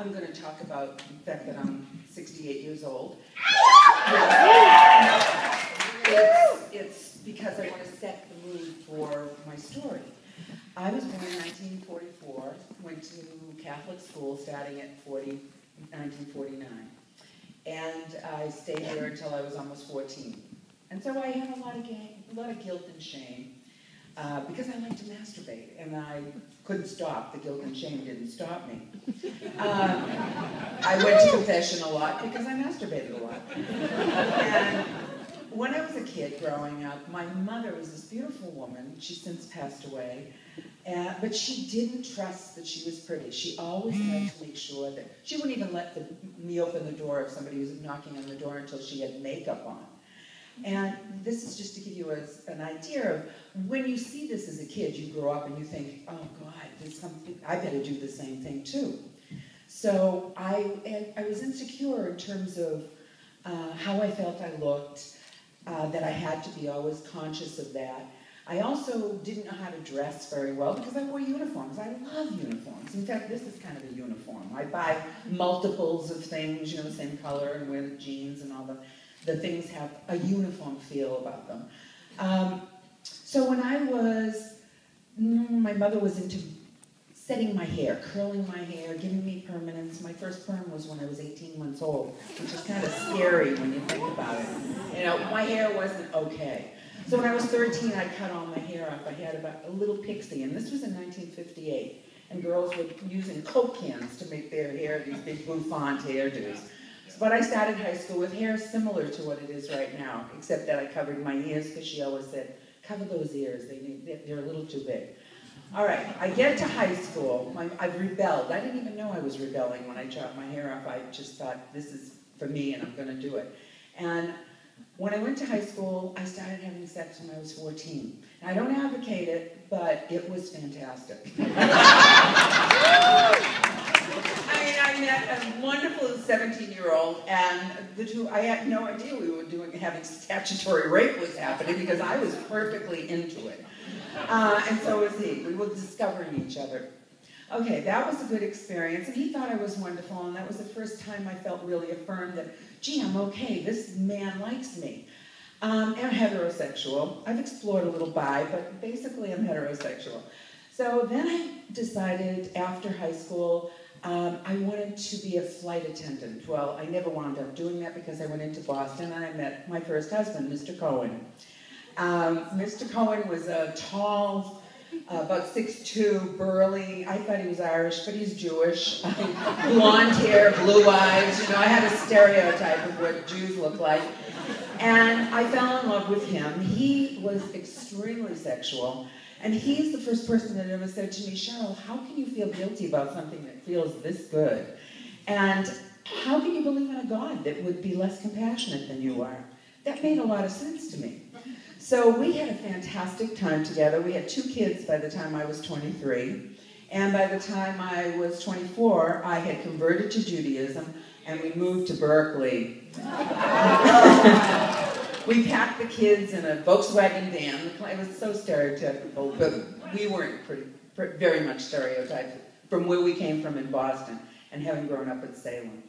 I'm going to talk about the fact that I'm 68 years old. It's because I want to set the mood for my story. I was born in 1944, went to Catholic school starting at 1949. And I stayed there until I was almost 14. And so I had a lot of guilt and shame because I like to masturbate, and I couldn't stop. The guilt and shame didn't stop me. I went to confession a lot because I masturbated a lot. And when I was a kid growing up, my mother was this beautiful woman. She's since passed away. But she didn't trust that she was pretty. She always had to make sure that she wouldn't even let me open the door if somebody was knocking on the door until she had makeup on. And this is just to give you an idea of when you see this as a kid, you grow up and you think, oh God, there's something, I better do the same thing too. So I was insecure in terms of how I felt I looked, that I had to be always conscious of that. I also didn't know how to dress very well because I wore uniforms. I love uniforms. In fact, this is kind of a uniform. I buy multiples of things, the same color, and wear the jeans, and all the things have a uniform feel about them. So when I was, my mother was into setting my hair, curling my hair, giving me permanence. My first perm was when I was 18 months old, which is kind of scary when you think about it. My hair wasn't okay. So when I was 13, I cut all my hair off. I had about a little pixie, and this was in 1958. And girls were using Coke cans to make their hair, these big bouffant hairdos. But I started high school with hair similar to what it is right now, except that I covered my ears because she always said, cover those ears, they're a little too big. All right, I get to high school. I've rebelled. I didn't even know I was rebelling when I chopped my hair off. I just thought, this is for me and I'm going to do it. And when I went to high school, I started having sex when I was 14. Now, I don't advocate it, but it was fantastic. I met a wonderful 17-year-old, and I had no idea we were having statutory rape was happening because I was perfectly into it. And so was he. We were discovering each other. Okay, that was a good experience, and he thought I was wonderful, and that was the first time I felt really affirmed that, gee, I'm okay, this man likes me. I'm heterosexual. I've explored a little bi, but basically I'm heterosexual. So then I decided after high school, I wanted to be a flight attendant. Well, I never wound up doing that because I went into Boston and I met my first husband, Mr. Cohen. Mr. Cohen was a tall, about 6'2", burly. I thought he was Irish, but he's Jewish. Blonde hair, blue eyes. I had a stereotype of what Jews look like. And I fell in love with him. He was extremely sexual. And he's the first person that ever said to me, Cheryl, how can you feel guilty about something that feels this good? And how can you believe in a God that would be less compassionate than you are? That made a lot of sense to me. So we had a fantastic time together. We had 2 kids by the time I was 23. And by the time I was 24, I had converted to Judaism, and we moved to Berkeley. We packed the kids in a Volkswagen van. It was so stereotypical, but we weren't very much stereotyped from where we came from in Boston and having grown up in Salem.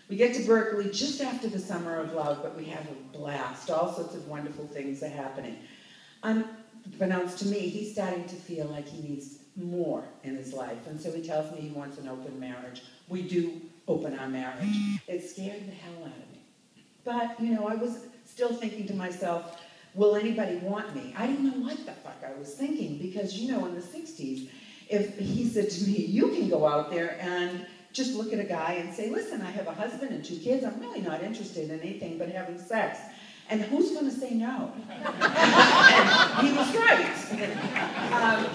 We get to Berkeley just after the Summer of Love, but we have a blast. All sorts of wonderful things are happening. Unbeknownst to me, he's starting to feel like he needs more in his life, and so he tells me he wants an open marriage. We do open our marriage. It scared the hell out of me. But, I was still thinking to myself, will anybody want me? I didn't know what the fuck I was thinking because, in the 60s, if he said to me, you can go out there and just look at a guy and say, listen, I have a husband and 2 kids. I'm really not interested in anything but having sex. And who's going to say no? And he was right.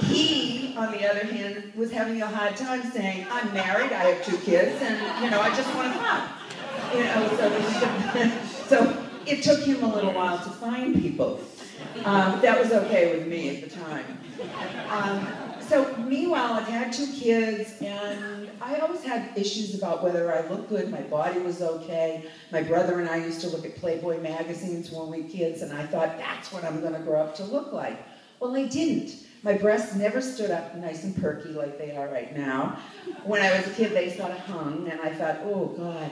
He, on the other hand, was having a hard time saying, I'm married, I have 2 kids, and, I just want to fuck. So it took him a little while to find people. That was okay with me at the time. So meanwhile, I've had 2 kids, and I always had issues about whether I looked good, my body was okay. My brother and I used to look at Playboy magazines when we were kids, and I thought, that's what I'm going to grow up to look like. Well, I didn't. My breasts never stood up nice and perky like they are right now. When I was a kid, they sort of hung, and I thought, oh, God.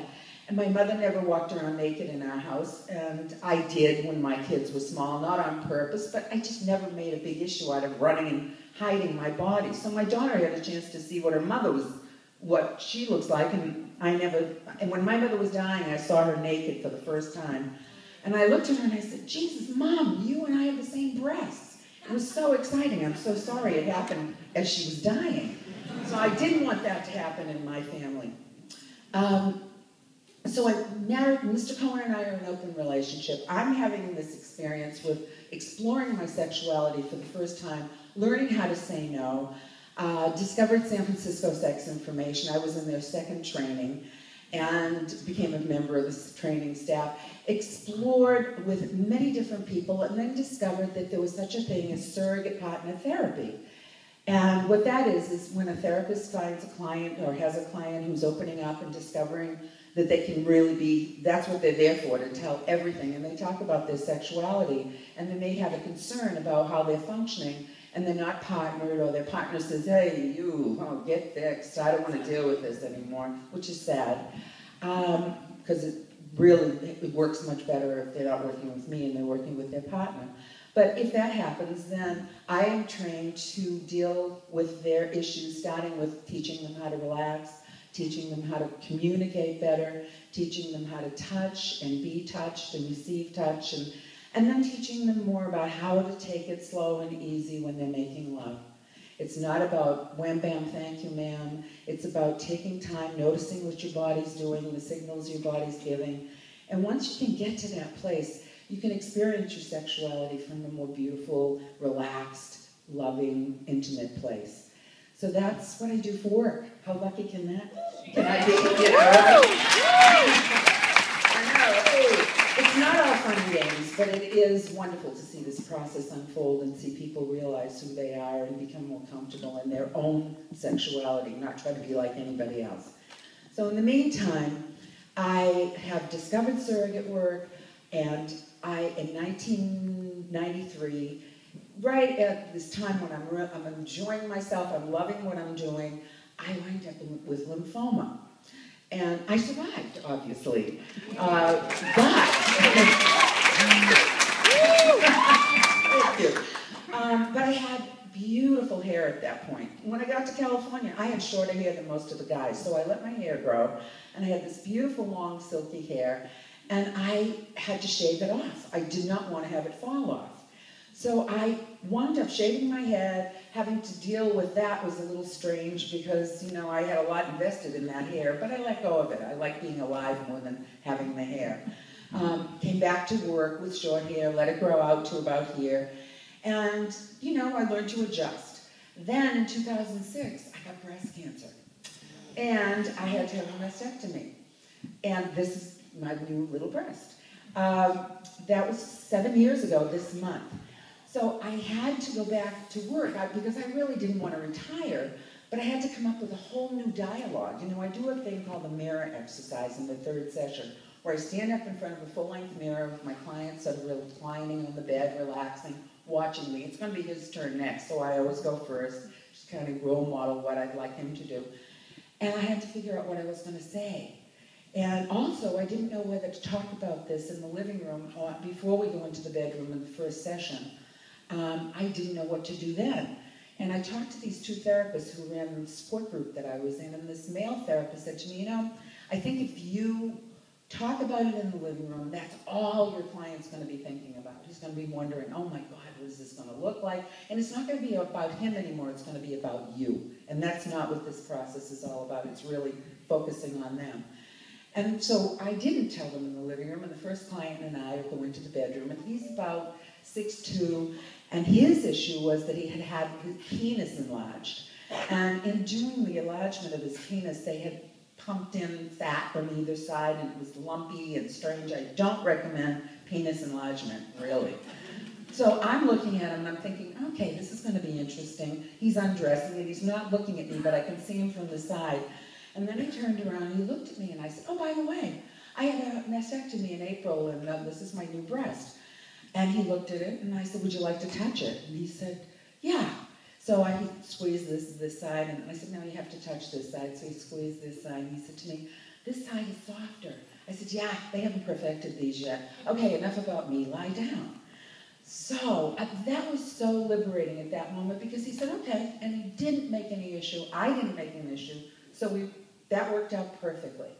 And my mother never walked around naked in our house, and I did when my kids were small, not on purpose, but I just never made a big issue out of running and hiding my body. So my daughter had a chance to see what her mother was, what she looks like, and when my mother was dying, I saw her naked for the first time. And I looked at her and I said, Jesus, Mom, you and I have the same breasts. It was so exciting. I'm so sorry it happened as she was dying. So I didn't want that to happen in my family. So I married, Mr. Cohen and I are in an open relationship. I'm having this experience with exploring my sexuality for the first time, learning how to say no, discovered San Francisco Sex Information. I was in their second training and became a member of the training staff, explored with many different people, and then discovered that there was such a thing as surrogate partner therapy. And what that is when a therapist finds a client or has a client who's opening up and discovering that they can really be, that's what they're there for, to tell everything. And they talk about their sexuality, and they may have a concern about how they're functioning, and they're not partnered, or their partner says, hey, you, get fixed, I don't want to deal with this anymore, which is sad. Because it works much better if they're not working with me and they're working with their partner. But if that happens, then I am trained to deal with their issues, starting with teaching them how to relax, teaching them how to communicate better, teaching them how to touch and be touched and receive touch, and then teaching them more about how to take it slow and easy when they're making love. It's not about wham, bam, thank you, ma'am. It's about taking time, noticing what your body's doing, the signals your body's giving. And once you can get to that place, you can experience your sexuality from a more beautiful, relaxed, loving, intimate place. So that's what I do for work. How lucky can that? Can I be? You know? I know. Hey, it's not all fun and games, but it is wonderful to see this process unfold and see people realize who they are and become more comfortable in their own sexuality, not try to be like anybody else. So in the meantime, I have discovered surrogate work, and in 1993, right at this time when I'm enjoying myself, I'm loving what I'm doing, I wind up with lymphoma. And I survived, obviously. Thank you. But I had beautiful hair at that point. When I got to California, I had shorter hair than most of the guys, so I let my hair grow, and I had this beautiful, long, silky hair, and I had to shave it off. I did not want to have it fall off. So I wound up shaving my head. Having to deal with that was a little strange because, you know, I had a lot invested in that hair, but I let go of it. I like being alive more than having the hair. Came back to work with short hair, let it grow out to about here, and, you know, I learned to adjust. Then in 2006, I got breast cancer, and I had to have a mastectomy, and this is my new little breast. That was 7 years ago this month. So I had to go back to work because I really didn't want to retire, but I had to come up with a whole new dialogue. You know, I do a thing called the mirror exercise in the third session, where I stand up in front of a full-length mirror with my client sort of reclining on the bed, relaxing, watching me. It's going to be his turn next, so I always go first, just kind of role model what I'd like him to do. And I had to figure out what I was going to say. And also, I didn't know whether to talk about this in the living room or before we go into the bedroom in the first session. I didn't know what to do then. And I talked to these two therapists who ran the support group that I was in, and this male therapist said to me, you know, I think if you talk about it in the living room, that's all your client's going to be thinking about. He's going to be wondering, oh my God, what is this going to look like? And it's not going to be about him anymore, it's going to be about you. And that's not what this process is all about. It's really focusing on them. And so I didn't tell them in the living room, and the first client and I go into the bedroom, and he's about 6'2", and his issue was that he had had his penis enlarged. And in doing the enlargement of his penis, they had pumped in fat from either side, and it was lumpy and strange. I don't recommend penis enlargement, really. So I'm looking at him, and I'm thinking, okay, this is going to be interesting. He's undressing, and he's not looking at me, but I can see him from the side. And then he turned around, and he looked at me, and I said, oh, by the way, I had a mastectomy in April, and this is my new breast. And he looked at it, and I said, would you like to touch it? And he said, yeah. So I squeezed this side, and I said, no, you have to touch this side. So he squeezed this side, and he said to me, this side is softer. I said, yeah, they haven't perfected these yet. Okay, enough about me, lie down. So that was so liberating at that moment, because he said, okay, and he didn't make any issue. I didn't make an issue. So that worked out perfectly.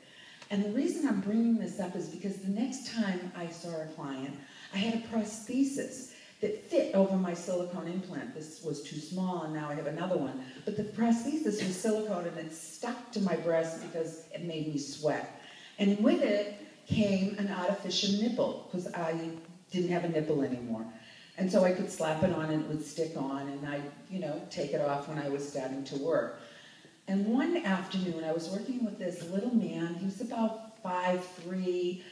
And the reason I'm bringing this up is because the next time I saw a client, I had a prosthesis that fit over my silicone implant. This was too small, and now I have another one. But the prosthesis was silicone, and it stuck to my breast because it made me sweat. And with it came an artificial nipple, because I didn't have a nipple anymore. And so I could slap it on, and it would stick on, and I'd, take it off when I was starting to work. And one afternoon, I was working with this little man. He was about 5'3",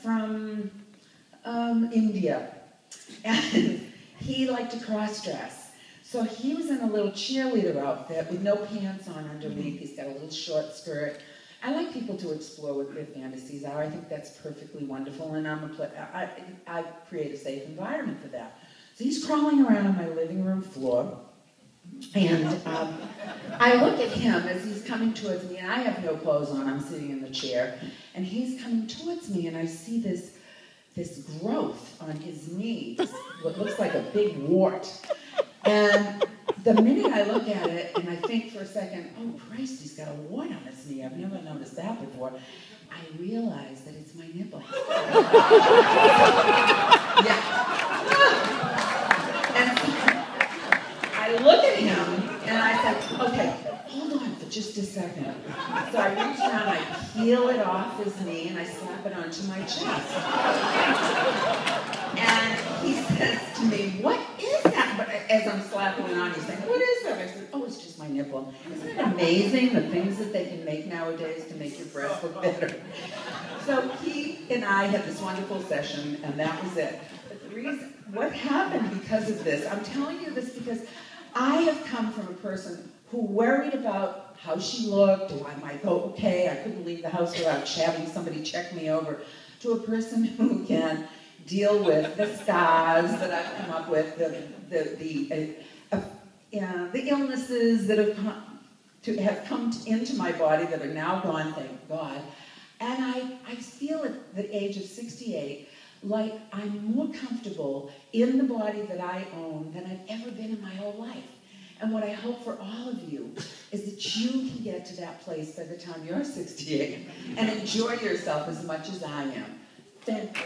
from India. And he liked to cross-dress. So he was in a little cheerleader outfit with no pants on underneath. He's got a little short skirt. I like people to explore what their fantasies are. I think that's perfectly wonderful, and I create a safe environment for that. So he's crawling around on my living room floor, and I look at him as he's coming towards me, and I have no clothes on. I'm sitting in the chair, and he's coming towards me, and I see this growth on his knee, what looks like a big wart. And the minute I look at it, and I think for a second, oh Christ, he's got a wart on his knee. I've never noticed that before. I realize that it's my nipple. Yeah. And so I look at him, and I said, okay, hold on for just a second. So I reach down, I peel it off his knee, and I slap it onto my chest. And he says to me, what is that? But as I'm slapping it on, he's saying, what is that? I said, oh, it's just my nipple. Isn't it amazing the things that they can make nowadays to make your breast look better? So he and I had this wonderful session, and that was it. But the reason, what happened because of this, I'm telling you this because I have come from a person who worried about how she looked, or I might go, okay, I couldn't leave the house without having somebody check me over, to a person who can deal with the scars that I've come up with, the illnesses that have come into my body that are now gone, thank God. And I feel at the age of 68 like I'm more comfortable in the body that I own than I've ever been in my whole life. And what I hope for all of you is that you can get to that place by the time you're 68 and enjoy yourself as much as I am. Thank you.